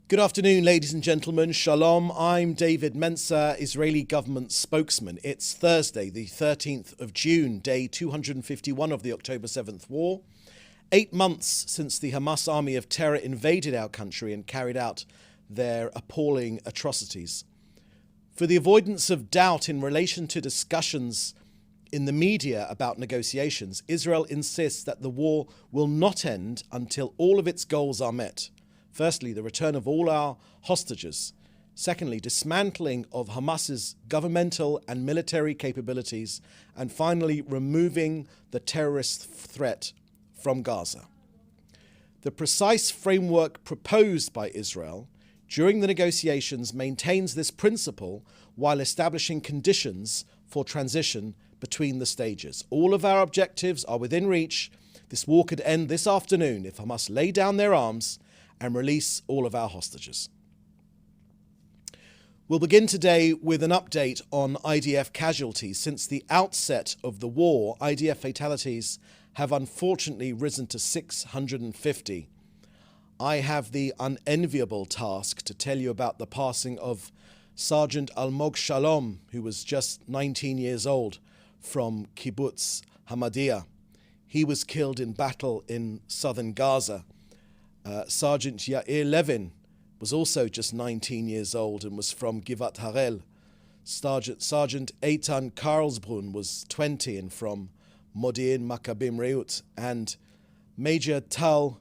Good afternoon, ladies and gentlemen. Shalom. I'm David Mencer, Israeli government spokesman. It's Thursday, the 13th of June, day 251 of the October 7th war. 8 months since the Hamas army of terror invaded our country and carried out their appalling atrocities. For the avoidance of doubt in relation to discussions in the media about negotiations, Israel insists that the war will not end until all of its goals are met. Firstly, the return of all our hostages. Secondly, dismantling of Hamas's governmental and military capabilities. And finally, removing the terrorist threat from Gaza. The precise framework proposed by Israel during the negotiations maintains this principle while establishing conditions for transition between the stages. All of our objectives are within reach. This war could end this afternoon if Hamas lay down their arms and release all of our hostages. We'll begin today with an update on IDF casualties. Since the outset of the war, IDF fatalities have unfortunately risen to 650. I have the unenviable task to tell you about the passing of Sergeant Almog Shalom, who was just 19 years old, from Kibbutz Hamadiyah. He was killed in battle in southern Gaza. Sergeant Yair Levin was also just 19 years old and was from Givat Harel. Sergeant Eitan Karlsbrunn was 20 and from Modi'in Maccabim Reut. And Major Tal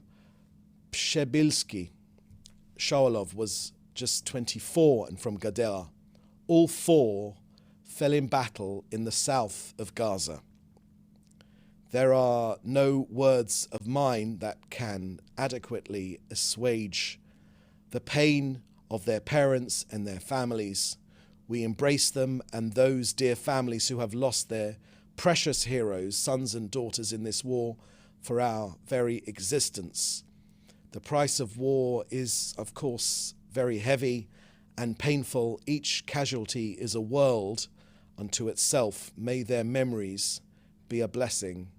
Pshebilski Shaolov was just 24 and from Gadera. All four fell in battle in the south of Gaza. There are no words of mine that can adequately assuage the pain of their parents and their families. We embrace them and those dear families who have lost their precious heroes, sons and daughters in this war for our very existence. The price of war is, of course, very heavy and painful. Each casualty is a world unto itself. May their memories be a blessing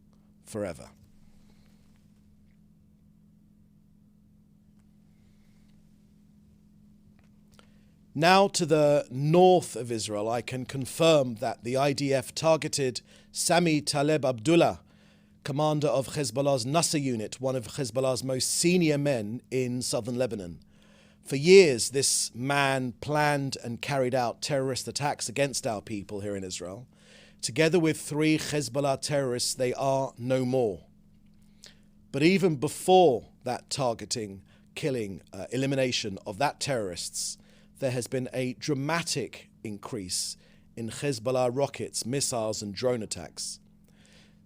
forever. Now to the north of Israel, I can confirm that the IDF targeted Sami Taleb Abdullah, commander of Hezbollah's Nasser unit, one of Hezbollah's most senior men in southern Lebanon. For years, this man planned and carried out terrorist attacks against our people here in Israel. Together with 3 Hezbollah terrorists, they are no more. But even before that targeting, killing, elimination of that terrorists, there has been a dramatic increase in Hezbollah rockets, missiles and drone attacks.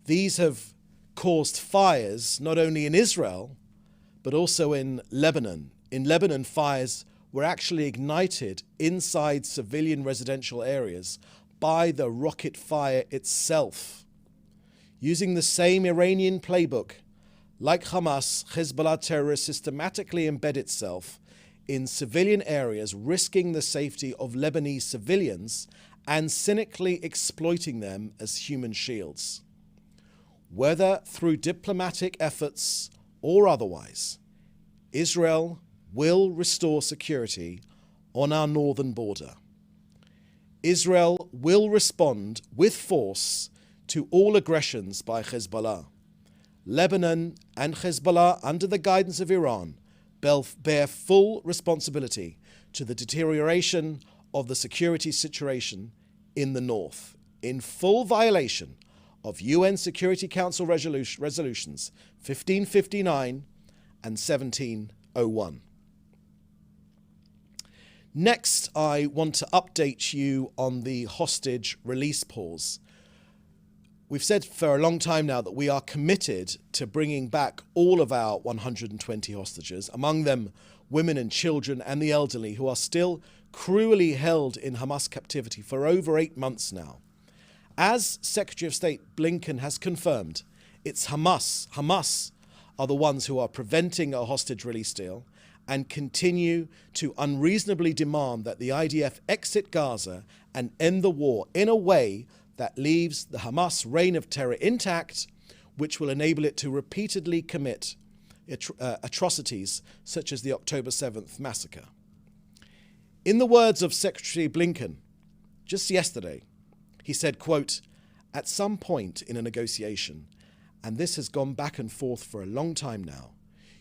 These have caused fires not only in Israel, but also in Lebanon. In Lebanon, fires were actually ignited inside civilian residential areas by the rocket fire itself. Using the same Iranian playbook, like Hamas, Hezbollah terrorists systematically embed itself in civilian areas, risking the safety of Lebanese civilians and cynically exploiting them as human shields. Whether through diplomatic efforts or otherwise, Israel will restore security on our northern border. Israel will respond with force to all aggressions by Hezbollah. Lebanon and Hezbollah, under the guidance of Iran, bear full responsibility to the deterioration of the security situation in the north, in full violation of UN Security Council resolutions 1559 and 1701. Next, I want to update you on the hostage release pause. We've said for a long time now that we are committed to bringing back all of our 120 hostages, among them women and children and the elderly, who are still cruelly held in Hamas captivity for over 8 months now. As Secretary of State Blinken has confirmed, it's Hamas are the ones who are preventing a hostage release deal and continue to unreasonably demand that the IDF exit Gaza and end the war in a way that leaves the Hamas reign of terror intact, which will enable it to repeatedly commit atrocities such as the October 7th massacre. In the words of Secretary Blinken, just yesterday, he said, quote, "At some point in a negotiation, and this has gone back and forth for a long time now,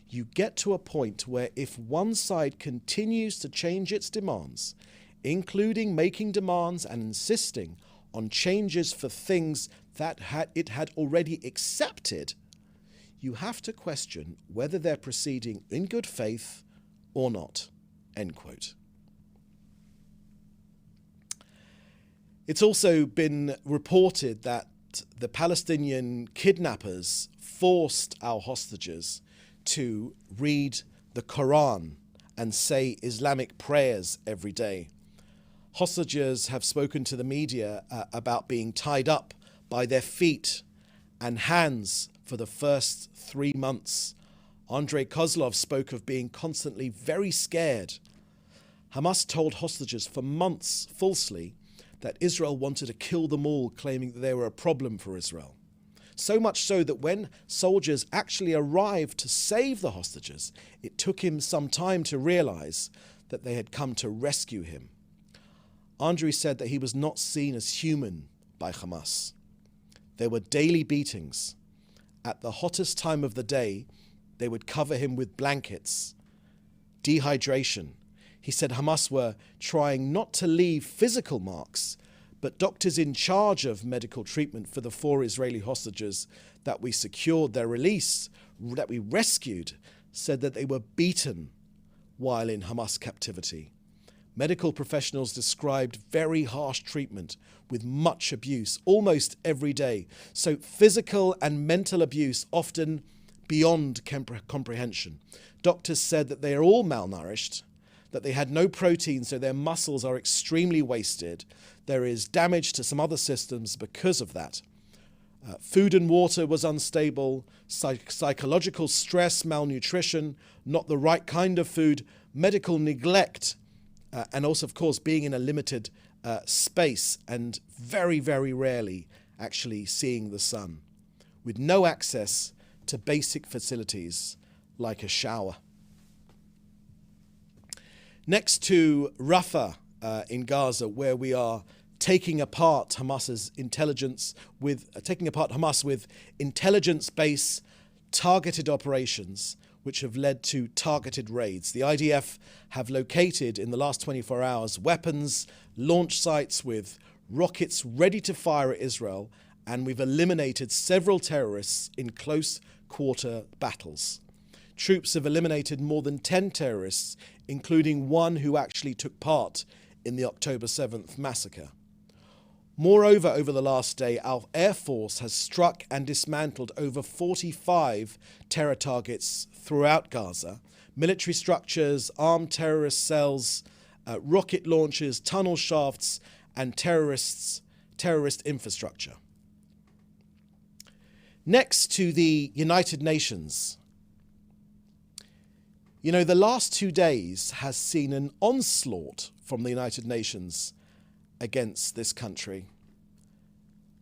you get to a point where if one side continues to change its demands, including making demands and insisting on changes for things that it had already accepted, you have to question whether they're proceeding in good faith or not," end quote. It's also been reported that the Palestinian kidnappers forced our hostages to read the Quran and say Islamic prayers every day. Hostages have spoken to the media about being tied up by their feet and hands for the first 3 months. Andrei Kozlov spoke of being constantly very scared. Hamas told hostages for months falsely that Israel wanted to kill them all, claiming that they were a problem for Israel. So much so that when soldiers actually arrived to save the hostages, it took him some time to realize that they had come to rescue him. Andrei said that he was not seen as human by Hamas. There were daily beatings. At the hottest time of the day, they would cover him with blankets. Dehydration. He said Hamas were trying not to leave physical marks, but doctors in charge of medical treatment for the 4 Israeli hostages that we secured their release, that we rescued, said that they were beaten while in Hamas captivity. Medical professionals described very harsh treatment with much abuse almost every day. So physical and mental abuse often beyond comprehension. Doctors said that they are all malnourished, that they had no protein, so their muscles are extremely wasted. There is damage to some other systems because of that. Food and water was unstable, psychological stress, malnutrition, not the right kind of food, medical neglect, and also, of course, being in a limited space and very, very rarely actually seeing the sun, with no access to basic facilities like a shower. Next to Rafah in Gaza, where we are taking apart Hamas with intelligence-based targeted operations, which have led to targeted raids. The IDF have located in the last 24 hours weapons, launch sites with rockets ready to fire at Israel, and we've eliminated several terrorists in close quarter battles. Troops have eliminated more than 10 terrorists, including one who actually took part in the October 7th massacre. Moreover, over the last day, our Air Force has struck and dismantled over 45 terror targets throughout Gaza, military structures, armed terrorist cells, rocket launchers, tunnel shafts, and terrorist infrastructure. Next to the United Nations. You know, the last 2 days has seen an onslaught from the United Nations against this country.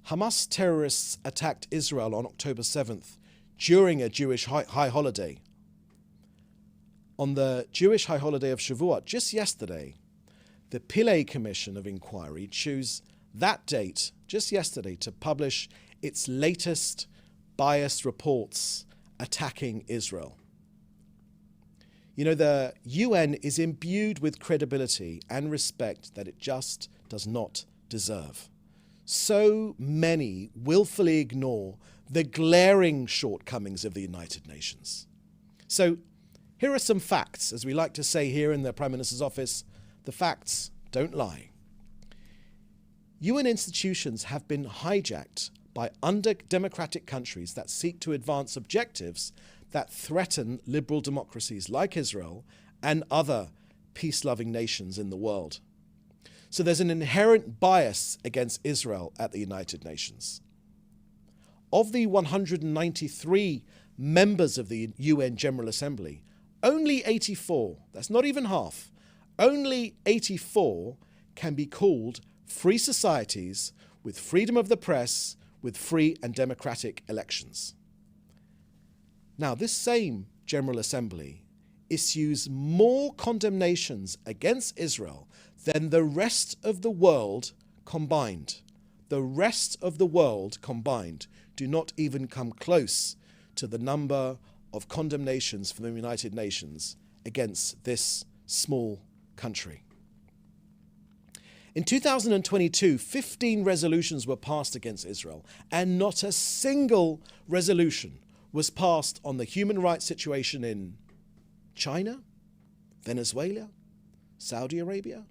Hamas terrorists attacked Israel on October 7th during a Jewish high holiday. On the Jewish high holiday of Shavuot, just yesterday, the Pillay Commission of Inquiry chose that date, just yesterday, to publish its latest biased reports attacking Israel. You know, the UN is imbued with credibility and respect that it just does not deserve. So many willfully ignore the glaring shortcomings of the United Nations. So here are some facts. As we like to say here in the Prime Minister's office, the facts don't lie. UN institutions have been hijacked by undemocratic countries that seek to advance objectives that threaten liberal democracies like Israel and other peace-loving nations in the world. So there's an inherent bias against Israel at the United Nations. Of the 193 members of the UN General Assembly, only 84, that's not even half, only 84 can be called free societies with freedom of the press, with free and democratic elections. Now, this same General Assembly issues more condemnations against Israel than the rest of the world combined. The rest of the world combined do not even come close to the number of condemnations from the United Nations against this small country. In 2022, 15 resolutions were passed against Israel, and not a single resolution was passed on the human rights situation in China, Venezuela, Saudi Arabia,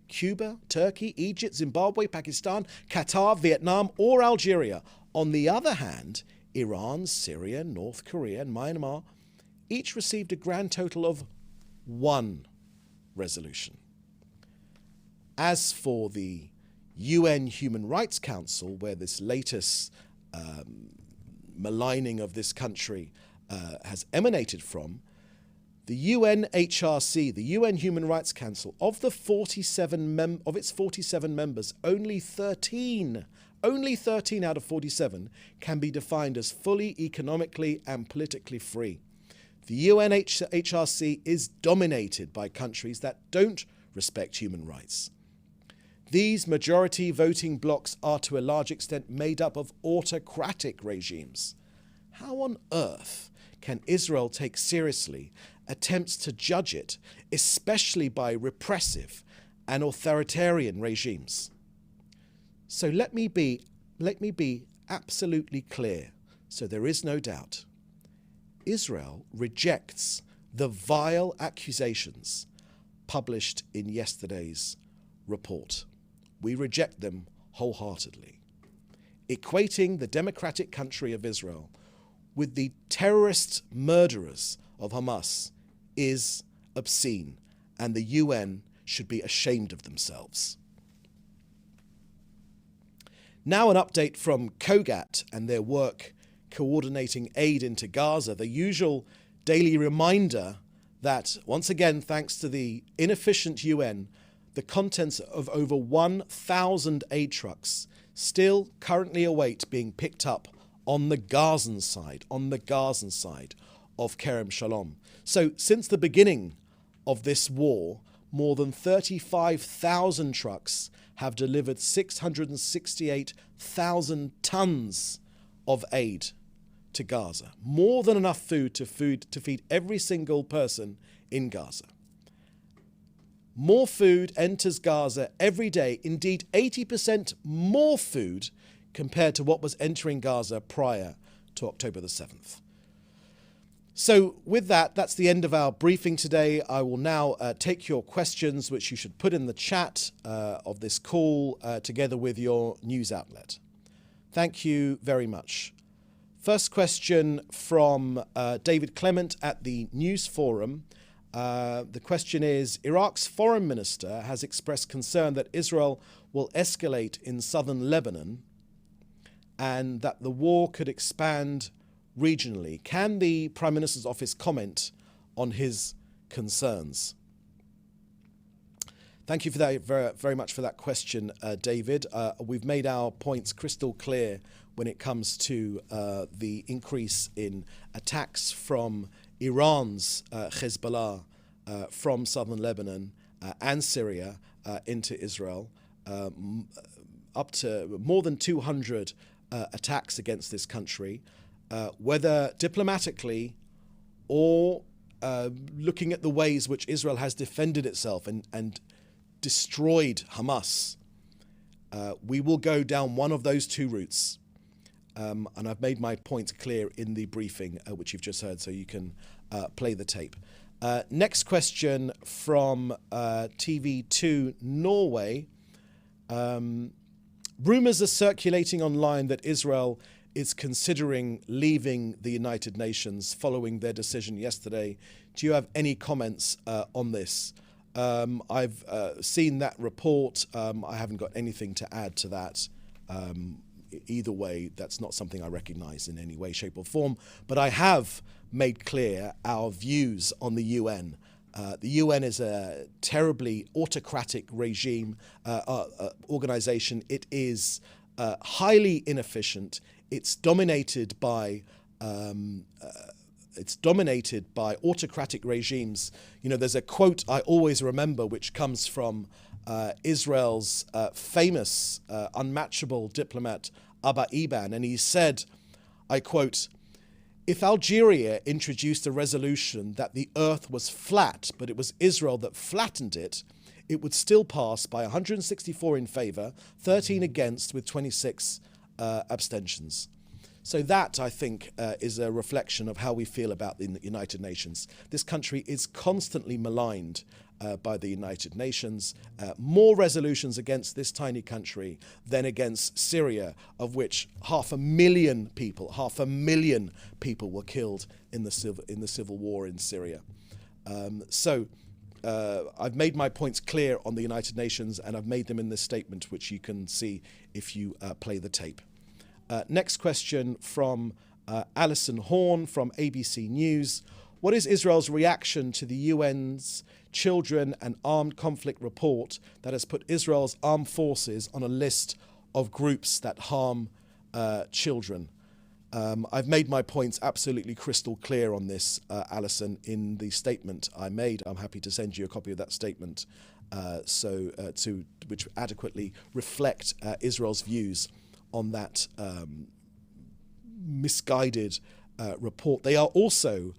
Cuba, Turkey, Egypt, Zimbabwe, Pakistan, Qatar, Vietnam, or Algeria. On the other hand, Iran, Syria, North Korea, and Myanmar each received a grand total of 1 resolution. As for the UN Human Rights Council, where this latest maligning of this country has emanated from, the UNHRC, the UN Human Rights Council, of its 47 members, only 13 out of 47 can be defined as fully economically and politically free. The UNHRC is dominated by countries that don't respect human rights. These majority voting blocs are to a large extent made up of autocratic regimes. How on earth can Israel take seriously attempts to judge it, especially by repressive and authoritarian regimes? So let me be absolutely clear, so there is no doubt. Israel rejects the vile accusations published in yesterday's report. We reject them wholeheartedly. Equating the democratic country of Israel with the terrorist murderers of Hamas is obscene, and the UN should be ashamed of themselves. Now an update from COGAT and their work coordinating aid into Gaza, the usual daily reminder that, once again, thanks to the inefficient UN, the contents of over 1,000 aid trucks still currently await being picked up on the Gazan side of Kerem Shalom. So since the beginning of this war, more than 35,000 trucks have delivered 668,000 tons of aid to Gaza. More than enough food to feed every single person in Gaza. More food enters Gaza every day, indeed 80% more food compared to what was entering Gaza prior to October the 7th. So with that, that's the end of our briefing today. I will now take your questions, which you should put in the chat of this call together with your news outlet. Thank you very much. First question from David Clement at the News Forum. The question is, Iraq's foreign minister has expressed concern that Israel will escalate in southern Lebanon and that the war could expand regionally. Can the Prime Minister's office comment on his concerns? Thank you for that very much for that question, David. We've made our points crystal clear when it comes to the increase in attacks from Iran's Hezbollah from southern Lebanon and Syria into Israel, up to more than 200 attacks against this country, whether diplomatically or looking at the ways which Israel has defended itself and destroyed Hamas. We will go down one of those two routes. And I've made my point clear in the briefing, which you've just heard, so you can play the tape. Next question from TV2 Norway. Rumours are circulating online that Israel is considering leaving the United Nations following their decision yesterday. Do you have any comments on this? I've seen that report. I haven't got anything to add to that. Either way, that's not something I recognise in any way, shape or form. But I have made clear our views on the UN. The UN is a terribly autocratic regime, organisation. It is highly inefficient. It's dominated by it's dominated by autocratic regimes. You know, there's a quote I always remember which comes from Israel's famous, unmatchable diplomat Abba Eban, and he said, I quote, "If Algeria introduced a resolution that the earth was flat, but it was Israel that flattened it, it would still pass by 164 in favour, 13 against, with 26 abstentions." So that, I think, is a reflection of how we feel about the United Nations. This country is constantly maligned by the United Nations. More resolutions against this tiny country than against Syria, of which 500,000 people were killed in the civil war in Syria. I've made my points clear on the United Nations, and I've made them in this statement, which you can see if you play the tape. Next question from Alison Horn from ABC News. What is Israel's reaction to the UN's Children and Armed Conflict report that has put Israel's armed forces on a list of groups that harm children? I've made my points absolutely crystal clear on this, Alison, in the statement I made. I'm happy to send you a copy of that statement which adequately reflect Israel's views on that misguided report. They are also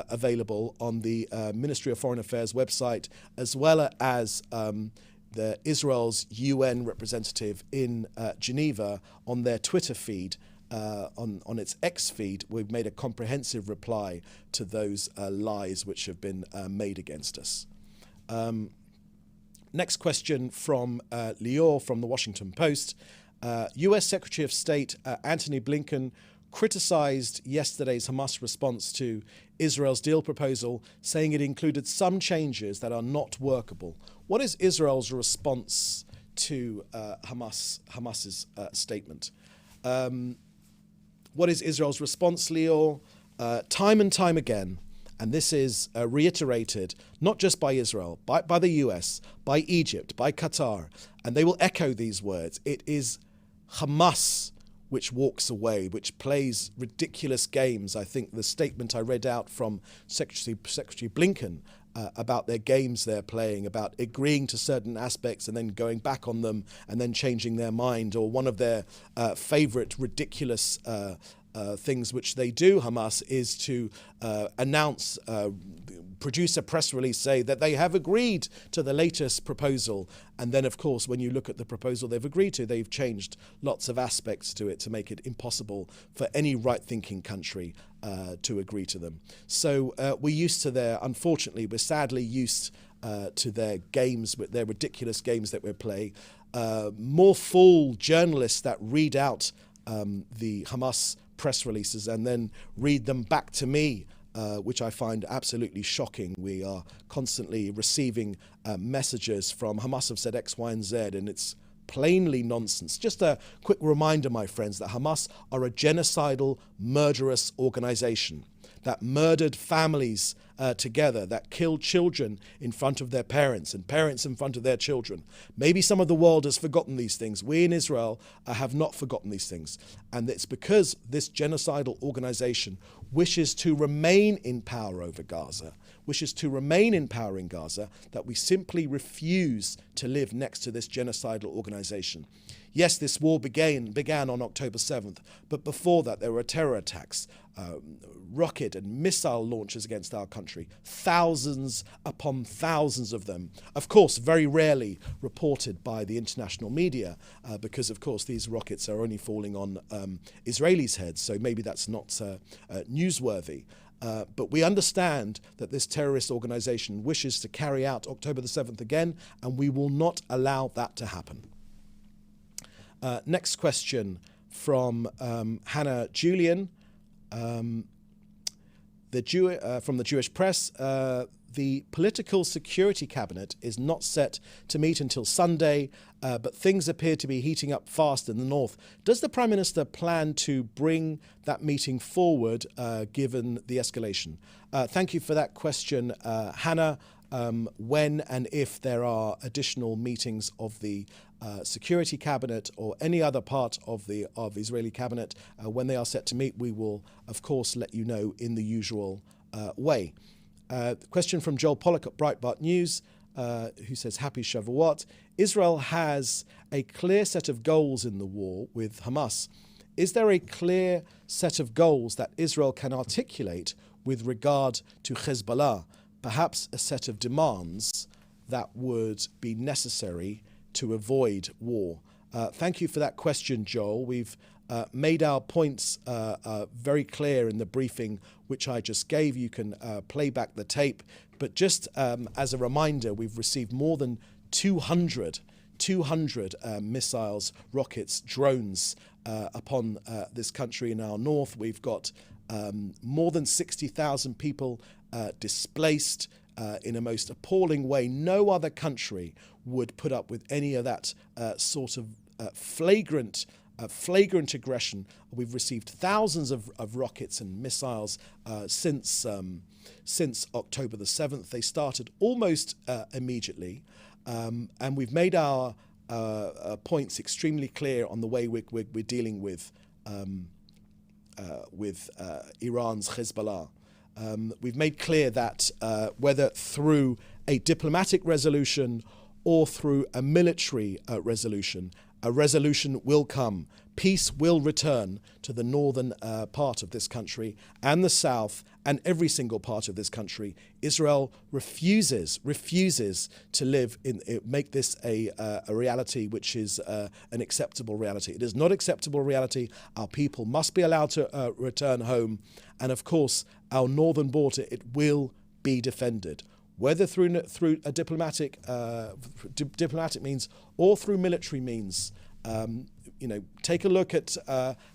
available on the Ministry of Foreign Affairs website, as well as the Israel's UN representative in Geneva on their Twitter feed. On its X feed, we've made a comprehensive reply to those lies which have been made against us. Next question from Lior from the Washington Post. US Secretary of State Antony Blinken criticized yesterday's Hamas response to Israel's deal proposal, saying it included some changes that are not workable. What is Israel's response to Hamas's statement? What is Israel's response, Lior? Time and time again, and this is reiterated not just by Israel, by the US, by Egypt, by Qatar, and they will echo these words. It is Hamas which walks away, which plays ridiculous games. I think the statement I read out from Secretary Blinken about their games they're playing, about agreeing to certain aspects and then going back on them and then changing their mind, or one of their favorite ridiculous things which they do, Hamas, is to announce, produce a press release, say that they have agreed to the latest proposal. And then, of course, when you look at the proposal they've agreed to, they've changed lots of aspects to it to make it impossible for any right-thinking country to agree to them. So unfortunately, we're sadly used to their games, their ridiculous games that we're playing. More fool journalists that read out the Hamas press releases and then read them back to me, which I find absolutely shocking. We are constantly receiving messages from Hamas have said X, Y, and Z, and it's plainly nonsense. Just a quick reminder, my friends, that Hamas are a genocidal, murderous organization that murdered families together, that killed children in front of their parents and parents in front of their children. Maybe some of the world has forgotten these things. We in Israel have not forgotten these things. And it's because this genocidal organization wishes to remain in power over Gaza, wishes to remain in power in Gaza, that we simply refuse to live next to this genocidal organization. Yes, this war began on October 7th, but before that there were terror attacks, rocket and missile launches against our country, thousands upon thousands of them. Of course, very rarely reported by the international media because, of course, these rockets are only falling on Israelis' heads, so maybe that's not newsworthy. But we understand that this terrorist organization wishes to carry out October the 7th again, and we will not allow that to happen. Next question from Hannah Julian. From the Jewish Press, the Political Security Cabinet is not set to meet until Sunday, but things appear to be heating up fast in the north. Does the Prime Minister plan to bring that meeting forward, given the escalation? Thank you for that question, Hannah. When and if there are additional meetings of the Security Cabinet or any other part of Israeli Cabinet, when they are set to meet, we will, of course, let you know in the usual way. Question from Joel Pollock at Breitbart News, who says, Happy Shavuot. Israel has a clear set of goals in the war with Hamas. Is there a clear set of goals that Israel can articulate with regard to Hezbollah? Perhaps a set of demands that would be necessary to avoid war? Thank you for that question, Joel. We've made our points very clear in the briefing which I just gave. You can play back the tape. But just as a reminder, we've received more than 200 missiles, rockets, drones upon this country in our north. We've got more than 60,000 people displaced in a most appalling way. No other country would put up with any of that sort of flagrant aggression. We've received thousands of rockets and missiles since October the 7th. They started almost immediately, and we've made our points extremely clear on the way we're dealing with Iran's Hezbollah. We've made clear that whether through a diplomatic resolution or through a military resolution, a resolution will come. Peace will return to the northern part of this country and the south and every single part of this country. Israel refuses to live make this a reality which is an acceptable reality. It is not acceptable reality. Our people must be allowed to return home, and of course, our northern border, it will be defended, whether through a diplomatic means or through military means. Take a look at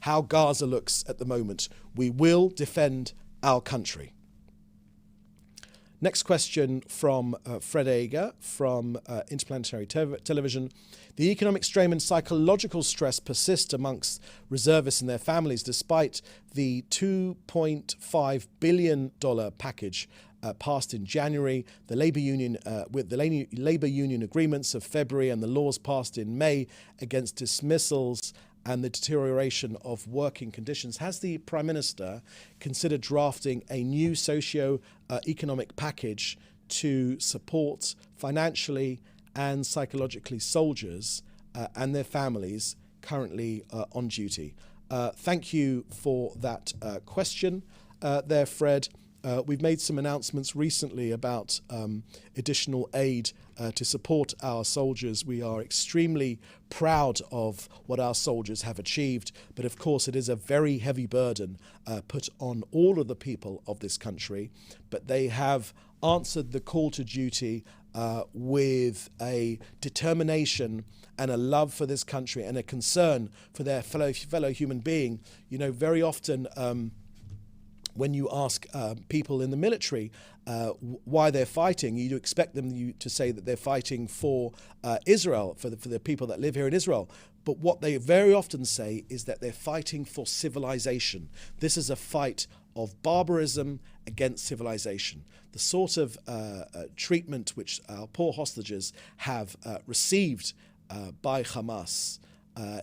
how Gaza looks at the moment. We will defend our country. Next question from Fred Ager from Interplanetary Television. The economic strain and psychological stress persist amongst reservists and their families despite the $2.5 billion package passed in January, the Labour Union with the Labour Union agreements of February and the laws passed in May against dismissals and the deterioration of working conditions. Has the Prime Minister considered drafting a new socio-economic package to support financially and psychologically soldiers and their families currently on duty? Thank you for that question there, Fred. We've made some announcements recently about additional aid to support our soldiers. We are extremely proud of what our soldiers have achieved, but of course it is a very heavy burden put on all of the people of this country. But they have answered the call to duty with a determination and a love for this country and a concern for their fellow human being. Very often when you ask people in the military why they're fighting, you expect them to say that they're fighting for Israel, for the people that live here in Israel. But what they very often say is that they're fighting for civilization. This is a fight of barbarism against civilization. The sort of treatment which our poor hostages have received by Hamas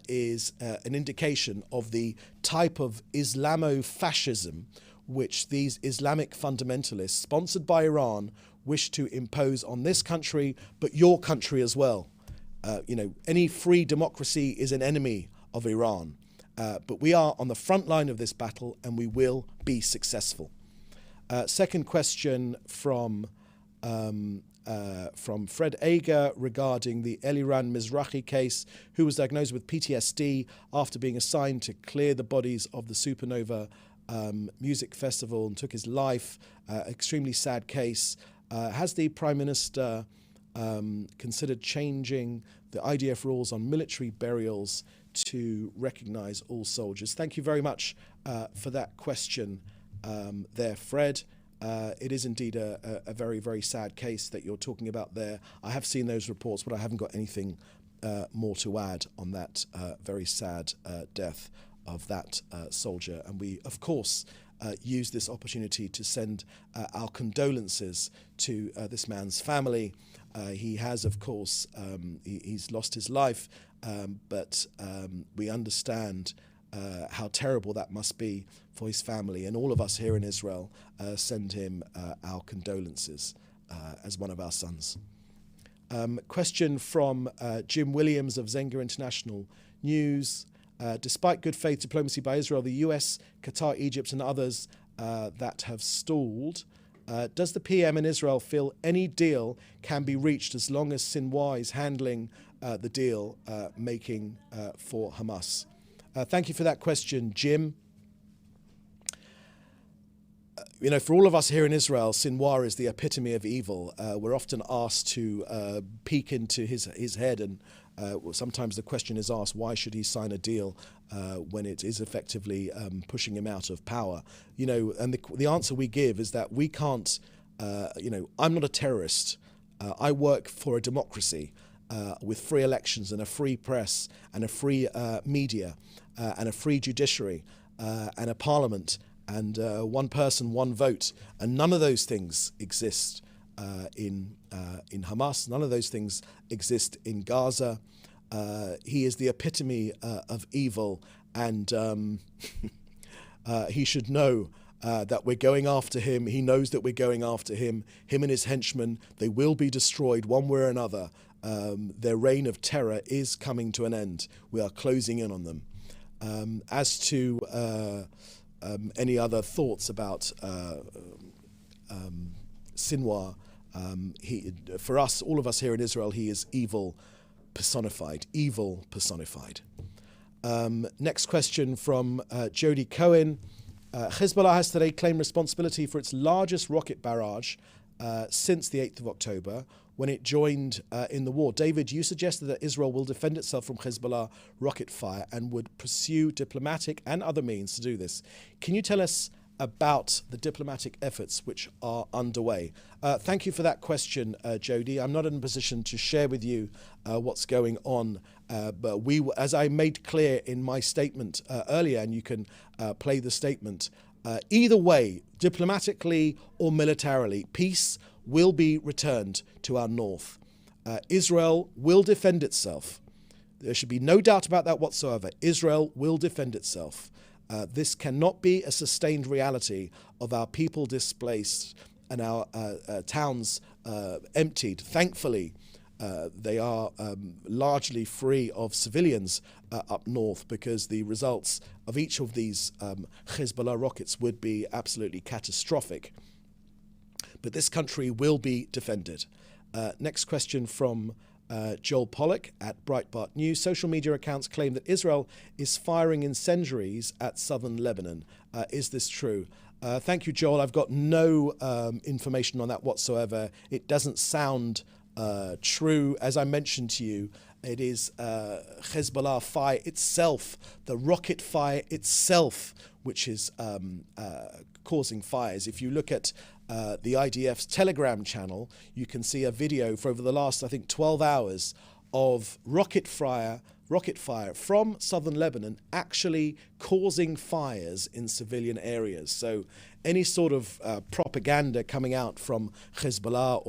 is an indication of the type of Islamofascism which these Islamic fundamentalists, sponsored by Iran, wish to impose on this country, but your country as well. Any free democracy is an enemy of Iran. But we are on the front line of this battle, and we will be successful. Second question from Fred Ager regarding the Eliran Mizrahi case, who was diagnosed with PTSD after being assigned to clear the bodies of the Supernova music festival and took his life. Extremely sad case. Has the Prime Minister considered changing the IDF rules on military burials to recognise all soldiers? Thank you very much for that question there, Fred. It is indeed a very, very sad case that you're talking about there. I have seen those reports, but I haven't got anything more to add on that very sad death of that soldier. And we, of course, use this opportunity to send our condolences to this man's family. He has, of course, he's lost his life, but we understand how terrible that must be for his family. And all of us here in Israel send him our condolences as one of our sons. Question from Jim Williams of Zenga International News. Despite good faith diplomacy by Israel, the US, Qatar, Egypt and others that have stalled, does the PM in Israel feel any deal can be reached as long as Sinwar is handling the deal making for Hamas? Thank you for that question, Jim. For all of us here in Israel, Sinwar is the epitome of evil. We're often asked to peek into his head, and sometimes the question is asked, why should he sign a deal when it is effectively pushing him out of power? And the answer we give is that we can't, I'm not a terrorist. I work for a democracy with free elections and a free press and a free media and a free judiciary and a parliament and one person, one vote. And none of those things exist in Hamas. None of those things exist in Gaza. He is the epitome of evil, and he should know that we're going after him. He knows that we're going after him. Him and his henchmen, they will be destroyed one way or another. Their reign of terror is coming to an end. We are closing in on them. As to any other thoughts about Sinwar, for us, all of us here in Israel, he is evil personified. Evil personified. Next question from Jody Cohen. Hezbollah has today claimed responsibility for its largest rocket barrage since the 8th of October, when it joined in the war. David, you suggested that Israel will defend itself from Hezbollah rocket fire and would pursue diplomatic and other means to do this. Can you tell us about the diplomatic efforts which are underway? Thank you for that question, Jody. I'm not in a position to share with you what's going on, but as I made clear in my statement earlier, and you can play the statement, either way, diplomatically or militarily, peace will be returned to our north. Israel will defend itself. There should be no doubt about that whatsoever. Israel will defend itself. This cannot be a sustained reality of our people displaced and our towns emptied. Thankfully, they are largely free of civilians up north, because the results of each of these Hezbollah rockets would be absolutely catastrophic. But this country will be defended. Next question from Joel Pollack at Breitbart News. Social media accounts claim that Israel is firing incendiaries at southern Lebanon. Is this true? Thank you, Joel. I've got no information on that whatsoever. It doesn't sound true. As I mentioned to you, it is Hezbollah fire itself, the rocket fire itself, which is causing fires. If you look at the IDF's Telegram channel, you can see a video for over the last, I think, 12 hours of rocket fire from southern Lebanon actually causing fires in civilian areas. So any sort of propaganda coming out from Hezbollah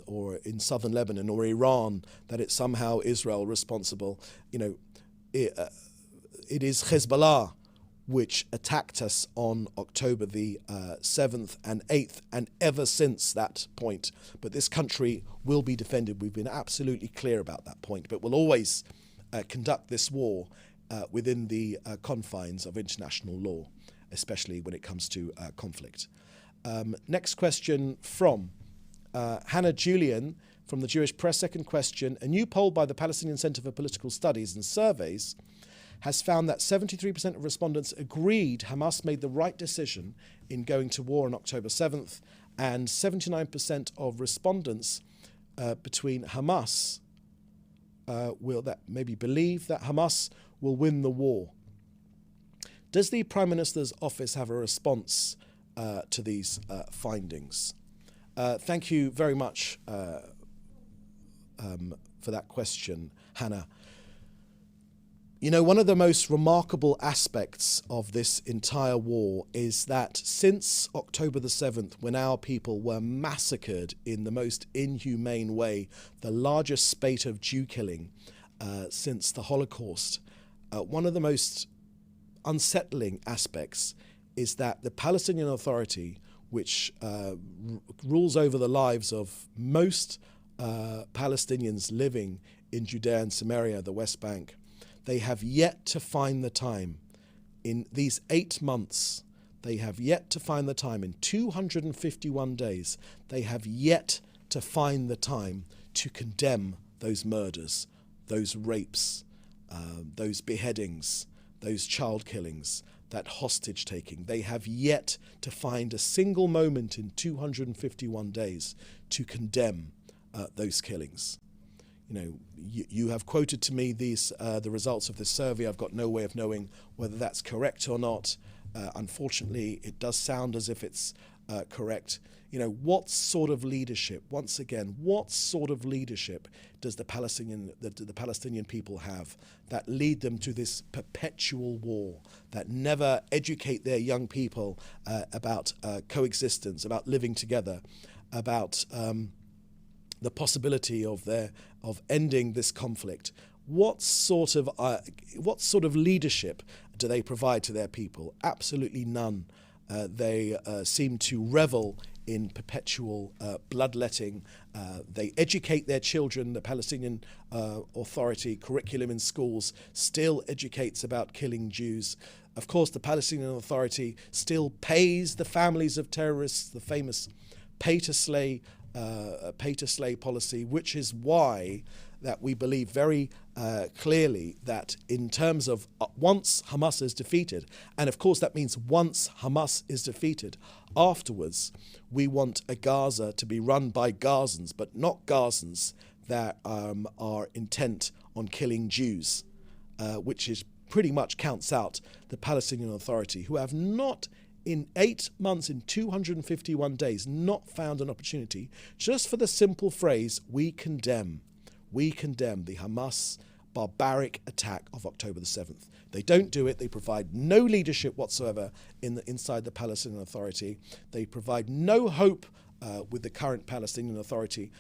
or in southern Lebanon or Iran that it's somehow Israel responsible, it is Hezbollah which attacked us on October the 7th and 8th, and ever since that point. But this country will be defended. We've been absolutely clear about that point, but we'll always conduct this war within the confines of international law, especially when it comes to conflict. Next question from Hannah Julian from the Jewish Press. Second question: a new poll by the Palestinian Center for Political Studies and Surveys has found that 73% of respondents agreed Hamas made the right decision in going to war on October 7th, and 79% of respondents between Hamas believe that Hamas will win the war. Does the Prime Minister's office have a response to these findings? Thank you very much for that question, Hannah. One of the most remarkable aspects of this entire war is that since October the 7th, when our people were massacred in the most inhumane way, the largest spate of Jew killing since the Holocaust, one of the most unsettling aspects is that the Palestinian Authority, which rules over the lives of most Palestinians living in Judea and Samaria, the West Bank, they have yet to find the time in these 8 months. They have yet to find the time in 251 days. They have yet to find the time to condemn those murders, those rapes, those beheadings, those child killings, that hostage taking. They have yet to find a single moment in 251 days to condemn those killings. You know, you have quoted to me these the results of this survey. I've got no way of knowing whether that's correct or not. Unfortunately, it does sound as if it's correct. You know, what sort of leadership, once again, what sort of leadership does the Palestinian people have that lead them to this perpetual war, that never educate their young people about coexistence, about living together, about the possibility of ending this conflict? What sort of leadership do they provide to their people? Absolutely none. They seem to revel in perpetual bloodletting. They educate their children. The Palestinian Authority curriculum in schools still educates about killing Jews. Of course, the Palestinian Authority still pays the families of terrorists, the famous pay to slay policy, which is why that we believe very clearly that in terms of once Hamas is defeated, and of course that means once Hamas is defeated, afterwards we want a Gaza to be run by Gazans, but not Gazans that are intent on killing Jews, which is pretty much counts out the Palestinian Authority, who have not in 8 months, in 251 days, not found an opportunity just for the simple phrase, we condemn the Hamas barbaric attack of October the 7th. They don't do it. They provide no leadership whatsoever inside the Palestinian Authority. They provide no hope with the current Palestinian Authority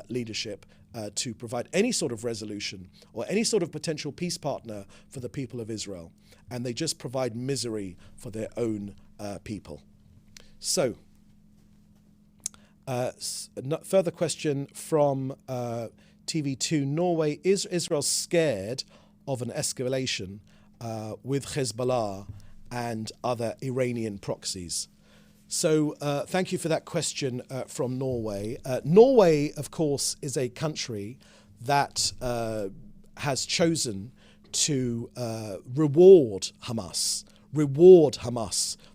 leadership to provide any sort of resolution or any sort of potential peace partner for the people of Israel. And they just provide misery for their own people. So, further question from TV2 Norway. Is Israel scared of an escalation with Hezbollah and other Iranian proxies? So thank you for that question from Norway. Norway, of course, is a country that has chosen to reward Hamas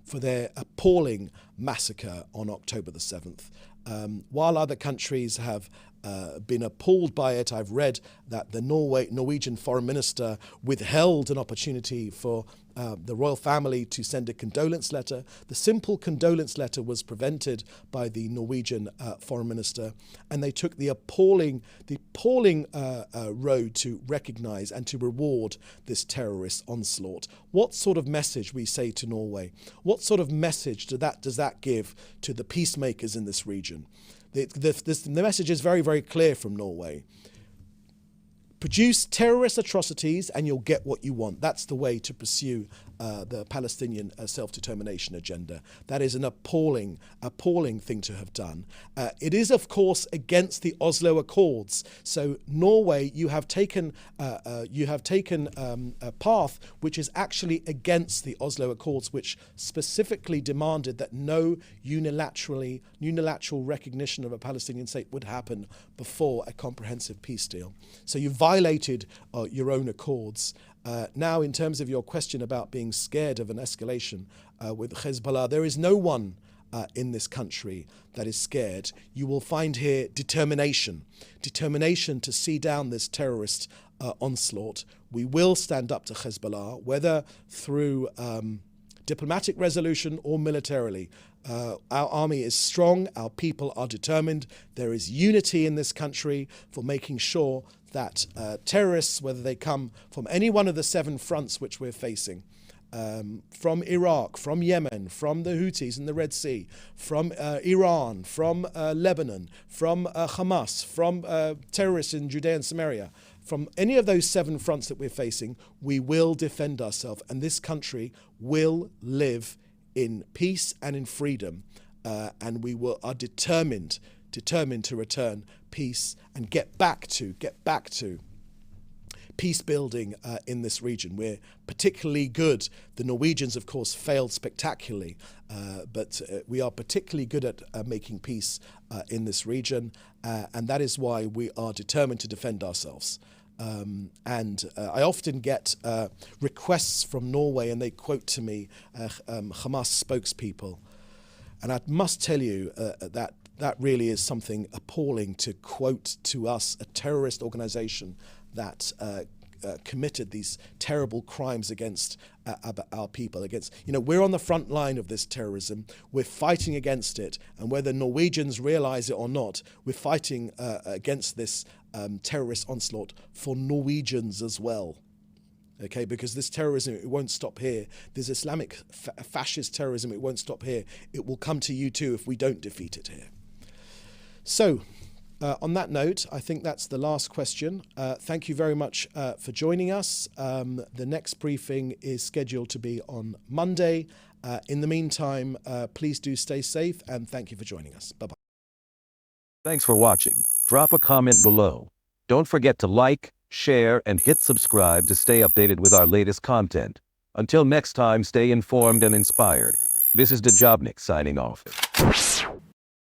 for their appalling massacre on October the 7th. While other countries have been appalled by it, I've read that the Norwegian foreign minister withheld an opportunity for the royal family to send a condolence letter. The simple condolence letter was prevented by the Norwegian foreign minister, and they took the appalling road to recognize and to reward this terrorist onslaught. What sort of message, we say to Norway, what sort of message does that give to the peacemakers in this region? The message is very, very clear from Norway. Produce terrorist atrocities and you'll get what you want. That's the way to pursue the Palestinian self-determination agenda. That is an appalling thing to have done. It is, of course, against the Oslo Accords. So Norway, you have taken a path which is actually against the Oslo Accords, which specifically demanded that no unilateral recognition of a Palestinian state would happen before a comprehensive peace deal. So you violated your own accords. Now, in terms of your question about being scared of an escalation with Hezbollah, there is no one in this country that is scared. You will find here determination to see down this terrorist onslaught. We will stand up to Hezbollah, whether through diplomatic resolution or militarily. Our army is strong, our people are determined. There is unity in this country for making sure that terrorists, whether they come from any one of the 7 fronts which we're facing, from Iraq, from Yemen, from the Houthis in the Red Sea, from Iran, from Lebanon, from Hamas, from terrorists in Judea and Samaria, from any of those 7 fronts that we're facing, we will defend ourselves, and this country will live in peace and in freedom, and we are determined to return peace and get back to peace building in this region. We're particularly good. The Norwegians, of course, failed spectacularly, but we are particularly good at making peace in this region, and that is why we are determined to defend ourselves. I often get requests from Norway, and they quote to me Hamas spokespeople, and I must tell you that really is something appalling, to quote to us a terrorist organization that committed these terrible crimes against our people. We're on the front line of this terrorism. We're fighting against it, and whether Norwegians realize it or not, we're fighting against this terrorist onslaught for Norwegians as well. Okay, because this terrorism, it won't stop here. This Islamic fascist terrorism, it won't stop here. It will come to you too if we don't defeat it here. So, on that note, I think that's the last question. Thank you very much for joining us. The next briefing is scheduled to be on Monday. In the meantime, please do stay safe, and thank you for joining us. Bye-bye. Thanks for watching. Drop a comment below. Don't forget to like, share, and hit subscribe to stay updated with our latest content. Until next time, stay informed and inspired. This is Djabnik signing off.